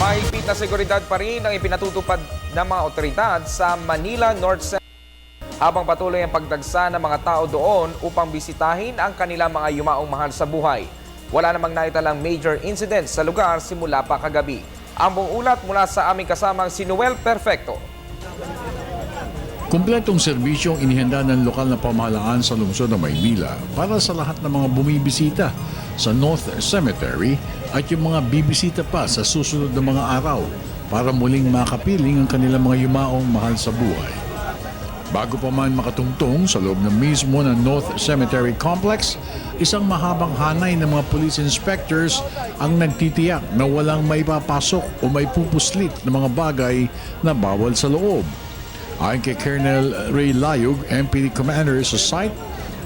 Mahigpit na seguridad pa rin ang ipinatutupad ng mga otoridad sa Manila North Cemetery habang patuloy ang pagdagsa ng mga tao doon upang bisitahin ang kanilang mga yumaong mahal sa buhay. Wala namang naitalang major incidents sa lugar simula pa kagabi. Ang buong ulat mula sa aming kasamang si Noel Perfecto. Kumpletong serbisyong inihanda ng lokal na pamahalaan sa lungsod ng Maynila para sa lahat ng mga bumibisita sa North Cemetery at yung mga bibisita pa sa susunod na mga araw para muling makapiling ang kanilang mga yumaong mahal sa buhay. Bago pa man makatungtong sa loob ng mismo ng North Cemetery Complex, isang mahabang hanay ng mga police inspectors ang nagtitiyak na walang maipapasok o may pupuslit ng mga bagay na bawal sa loob. Ayon kay Colonel Ray Layug, MPD Commander sa site,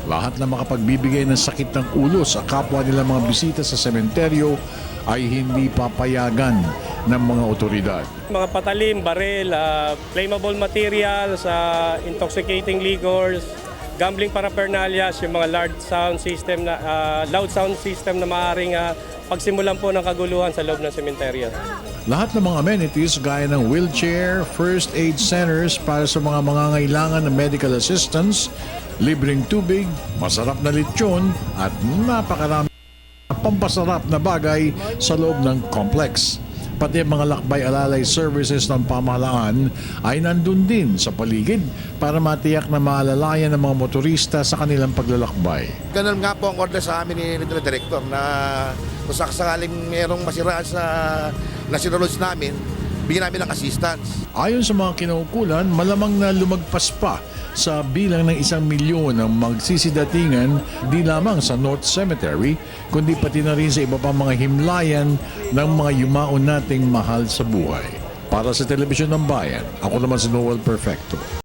lahat na makapagbibigay ng sakit ng ulo sa kapwa nila mga bisita sa sementeryo ay hindi papayagan ng mga otoridad. Mga patalim, baril, flammable materials, intoxicating liquors, gambling paraphernalias, yung mga loud sound system na maaaring pagsimulan po ng kaguluhan sa loob ng sementeryo. Lahat ng mga amenities gaya ng wheelchair, first aid centers para sa mga mangangailangan ng medical assistance, libreng tubig, masarap na lechon at napakarami pampasarap na bagay sa loob ng complex. Pati ang mga lakbay alalay services ng pamahalaan ay nandun din sa paligid para matiyak na maalalayan ng mga motorista sa kanilang paglalakbay. Ganun nga po ang order sa amin ni Director na kung sakaling mayroong masiraan sa national roads namin, bigyan namin ng assistance. Ayon sa mga kinaukulan, malamang na lumagpas pa sa bilang ng 1 milyon ang magsisidatingan di lamang sa North Cemetery, kundi pati na rin sa iba pang mga himlayan ng mga yumaon nating mahal sa buhay. Para sa Telebisyon ng Bayan, ako naman si Noel Perfecto.